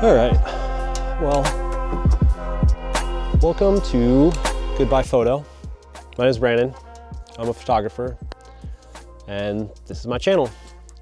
All right, well, welcome to Goodbye Photo. My name is Brandon. I'm a photographer, and this is my channel.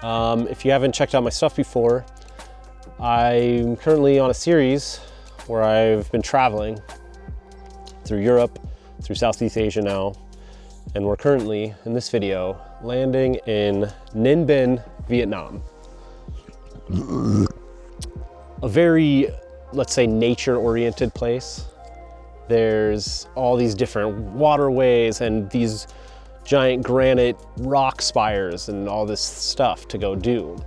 If you haven't checked out my stuff before, I'm currently on a series where I've been traveling through Europe, through Southeast Asia now, and we're currently, in this video, landing in Ninh Binh, Vietnam. A very, let's say, nature-oriented place. There's all these different waterways and these giant granite rock spires and all this stuff to go do.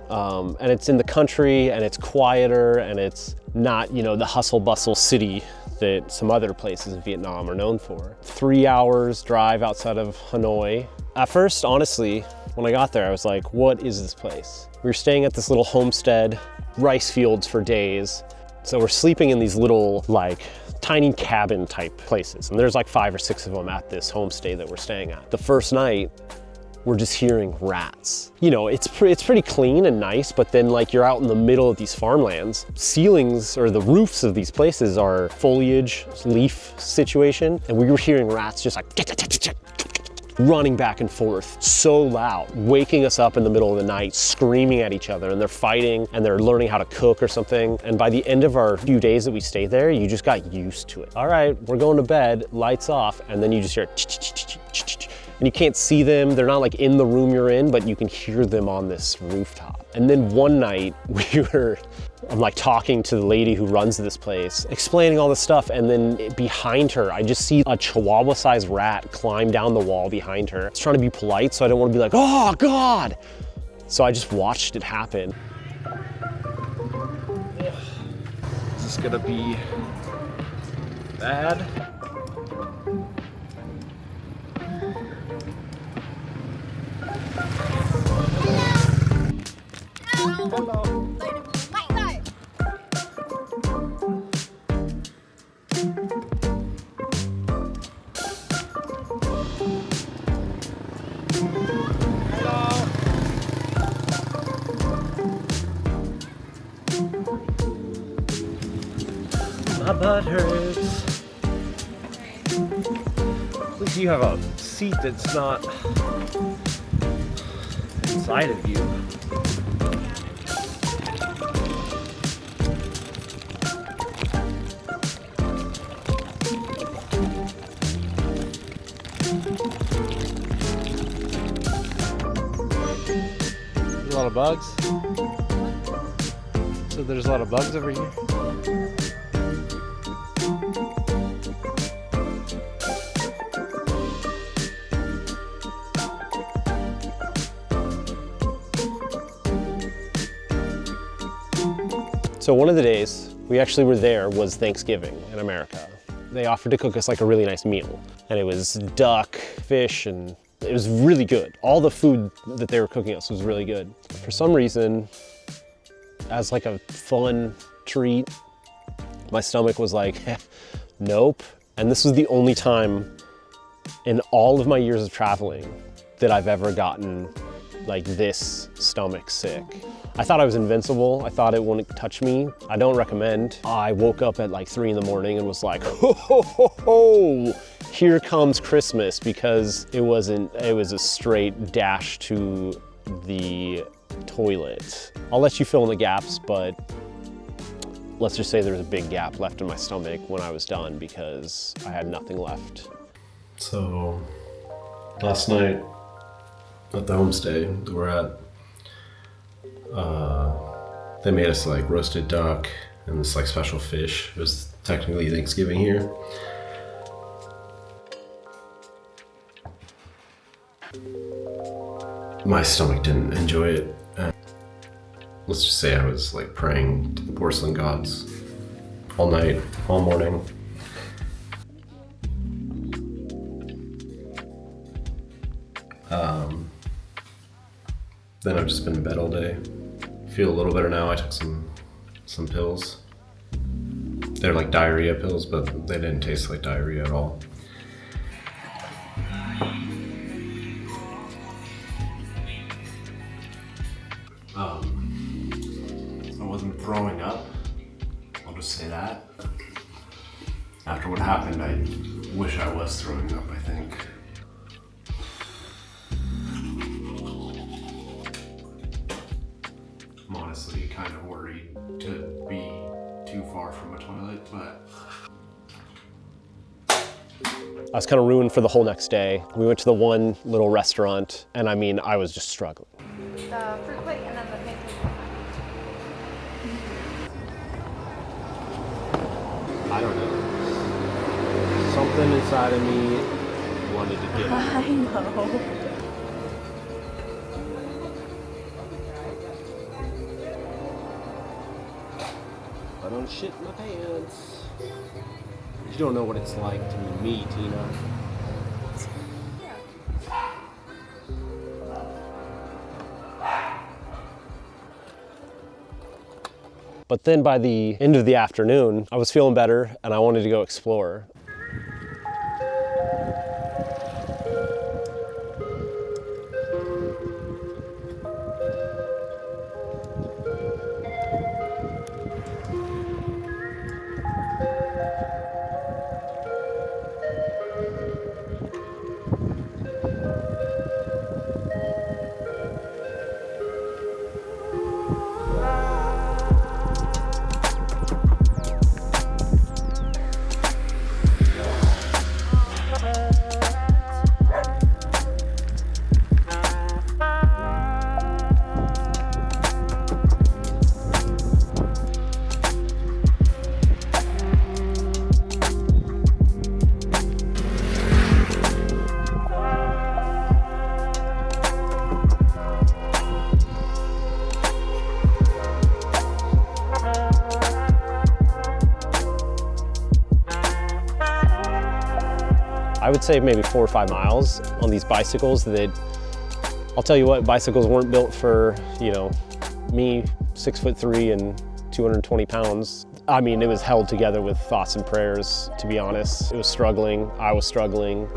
And it's in the country, and it's quieter, and it's not, you know, the hustle bustle city that some other places in Vietnam are known for. 3 hours drive outside of Hanoi. At first, honestly, when I got there, I was like, what is this place? We were staying at this little homestead, rice fields for days. So we're sleeping in these little, like, tiny cabin type places. And there's like 5 or 6 of them at this homestay that we're staying at. The first night, we're just hearing rats. You know, it's pretty clean and nice, but then like you're out in the middle of these farmlands. Ceilings or the roofs of these places are foliage, leaf situation. And we were hearing rats just like running back and forth so loud, waking us up in the middle of the night, screaming at each other, and they're fighting and they're learning how to cook or something. And by the end of our few days that we stayed there, you just got used to it. All right, we're going to bed, lights off, and then you just hear and you can't see them. They're not like in the room you're in, but you can hear them on this rooftop. And then one night I'm like talking to the lady who runs this place, explaining all this stuff, and then behind her, I just see a Chihuahua-sized rat climb down the wall behind her. It's trying to be polite, so I don't want to be like, oh God! So I just watched it happen. Is this gonna be bad? Hello. My butt hurts. At least you have a seat that's not inside of you. There's a lot of bugs. So there's a lot of bugs over here. So one of the days we actually were there was Thanksgiving in America. They offered to cook us like a really nice meal. And it was duck, fish, and it was really good. All the food that they were cooking us was really good. For some reason, as like a fun treat, my stomach was like, nope. And this was the only time in all of my years of traveling that I've ever gotten like this stomach sick. I thought I was invincible. I thought it wouldn't touch me. I don't recommend. I woke up at like 3 in the morning and was like, ho, ho, ho, ho, here comes Christmas, because it was a straight dash to the toilet. I'll let you fill in the gaps, but let's just say there was a big gap left in my stomach when I was done because I had nothing left. So last night at the homestay that we're at, they made us like roasted duck and this like special fish. It was technically Thanksgiving here. My stomach didn't enjoy it. Let's just say I was like praying to the porcelain gods all night, all morning. Then I've just been in bed all day. Feel a little better now. I took some pills. They're like diarrhea pills, but they didn't taste like diarrhea at all. I wasn't throwing up. I'll just say that. After what happened, I wish I was throwing up, I think. I'm honestly kind of worried to be too far from a toilet, but I was kind of ruined for the whole next day. We went to the one little restaurant, and I mean, I was just struggling. The fruit plate and then the pancake. I don't know. Something inside of me wanted to get out. I know. I don't shit in my pants. You don't know what it's like to be me, Tina. But then by the end of the afternoon, I was feeling better and I wanted to go explore. I would say maybe 4 or 5 miles on these bicycles that, I'll tell you what, bicycles weren't built for, you know, me, 6'3" and 220 pounds. I mean, it was held together with thoughts and prayers, to be honest. It was struggling, I was struggling.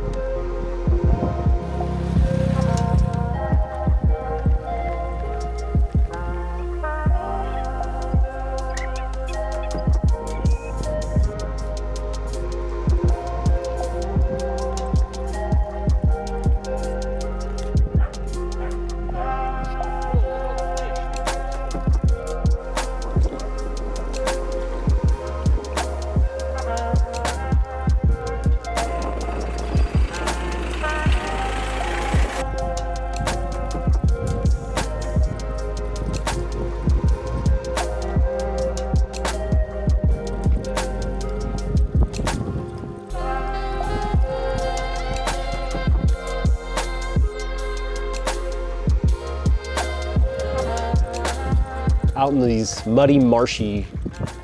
Out in these muddy, marshy,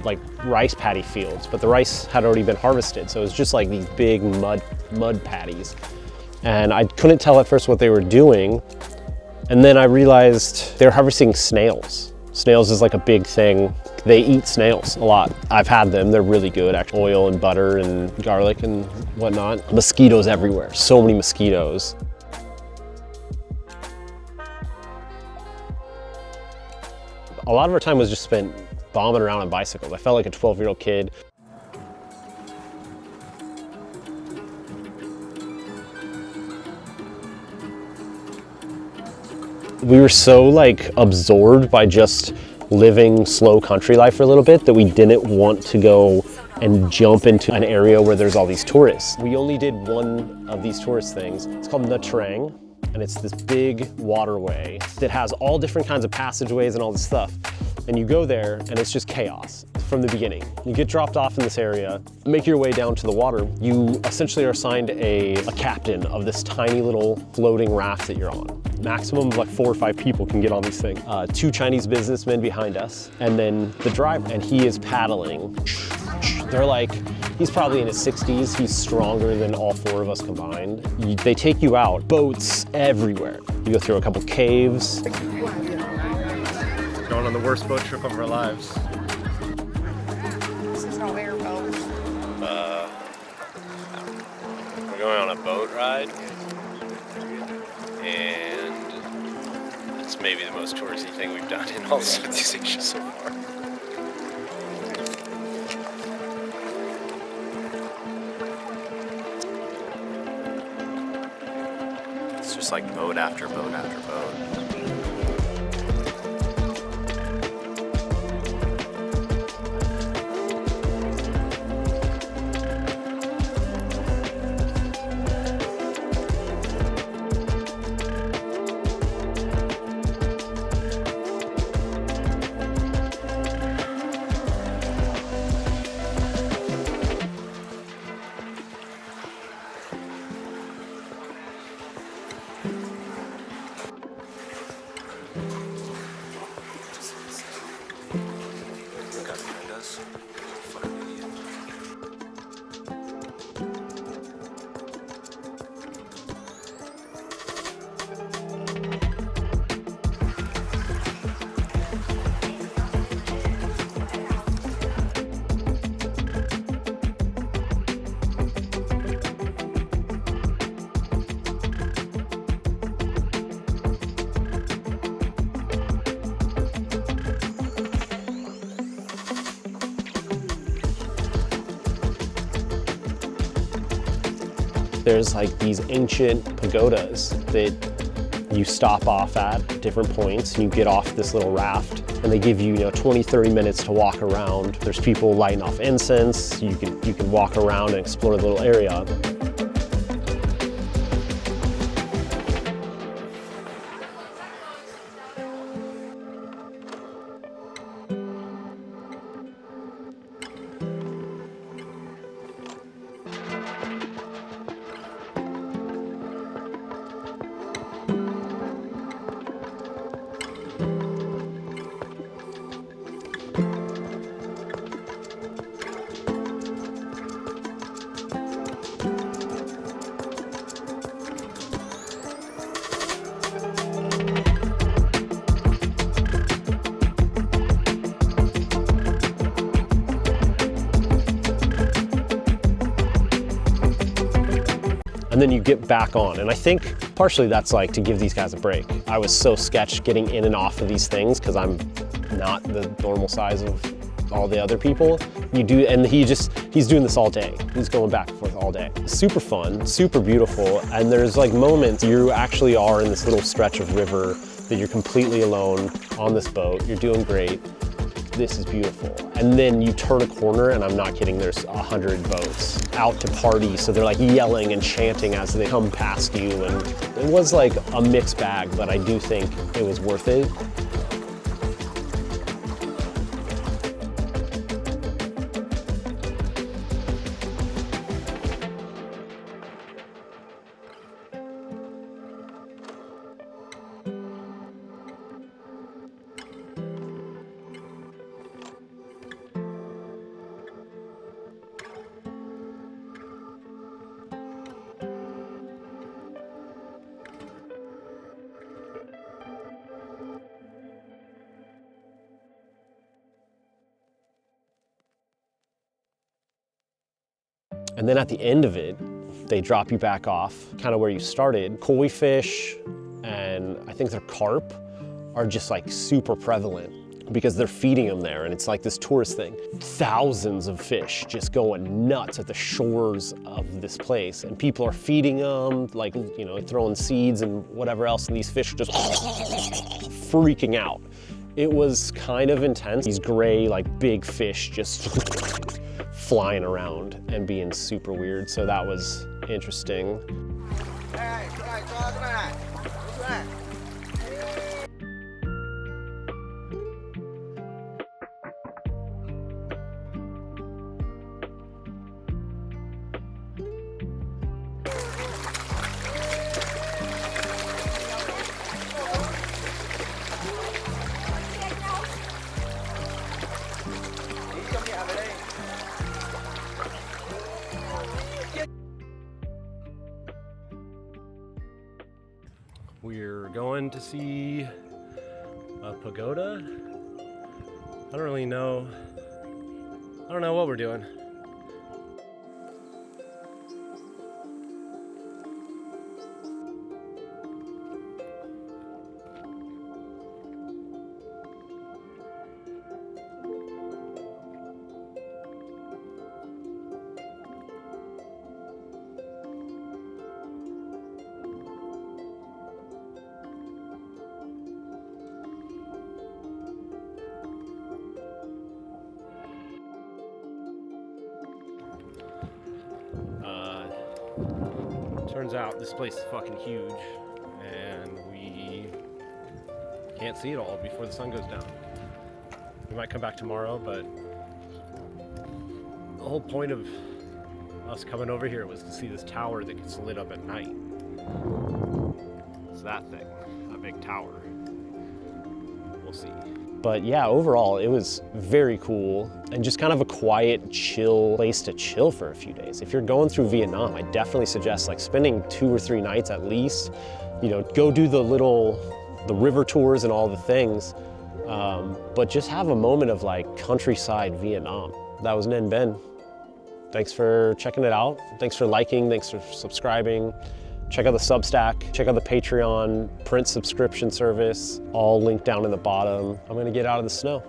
like rice paddy fields, but the rice had already been harvested, so it was just like these big mud paddies. And I couldn't tell at first what they were doing, and then I realized they're harvesting snails. Snails is like a big thing. They eat snails a lot. I've had them, they're really good, actually. Oil and butter and garlic and whatnot. Mosquitoes everywhere, so many mosquitoes. A lot of our time was just spent bombing around on bicycles. I felt like a 12-year-old kid. We were so like absorbed by just living slow country life for a little bit that we didn't want to go and jump into an area where there's all these tourists. We only did one of these tourist things. It's called Nha Trang. And it's this big waterway that has all different kinds of passageways and all this stuff. And you go there and it's just chaos from the beginning. You get dropped off in this area, make your way down to the water. You essentially are assigned a captain of this tiny little floating raft that you're on. Maximum of like 4 or 5 people can get on these things. 2 Chinese businessmen behind us, and then the driver, and he is paddling. They're like, he's probably in his 60s. He's stronger than all 4 of us combined. They take you out, boats everywhere. You go through a couple caves. Going on the worst boat trip of our lives. This is no airboat. We're going on a boat ride, and it's maybe the most touristy thing we've done in all of Southeast Asia so far. just like boat after boat after boat. There's like these ancient pagodas that you stop off at different points and you get off this little raft and they give you, 20, 30 minutes to walk around. There's people lighting off incense. You can walk around and explore the little area. And then you get back on. And I think partially that's like to give these guys a break. I was so sketched getting in and off of these things because I'm not the normal size of all the other people. And he's doing this all day. He's going back and forth all day. Super fun, super beautiful. And there's like moments you actually are in this little stretch of river that you're completely alone on this boat. You're doing great. This is beautiful. And then you turn a corner, and I'm not kidding, there's 100 boats out to party. So they're like yelling and chanting as they come past you. And it was like a mixed bag, but I do think it was worth it. And then at the end of it, they drop you back off, kind of where you started. Koi fish and I think they're carp are just like super prevalent because they're feeding them there and it's like this tourist thing. Thousands of fish just going nuts at the shores of this place and people are feeding them, like, throwing seeds and whatever else, and these fish are just freaking out. It was kind of intense. These gray, like big fish just flying around and being super weird. So that was interesting. We're going to see a pagoda. I don't know what we're doing. Turns out this place is fucking huge, and we can't see it all before the sun goes down. We might come back tomorrow, but the whole point of us coming over here was to see this tower that gets lit up at night. It's that thing, that big tower. We'll see. But yeah, overall, it was very cool and just kind of a quiet, chill place to chill for a few days. If you're going through Vietnam, I definitely suggest like spending 2 or 3 nights at least. You know, go do the river tours and all the things, but just have a moment of like countryside Vietnam. That was Ninh Binh. Thanks for checking it out. Thanks for liking, thanks for subscribing. Check out the Substack, check out the Patreon print subscription service, all linked down in the bottom. I'm gonna get out of the snow.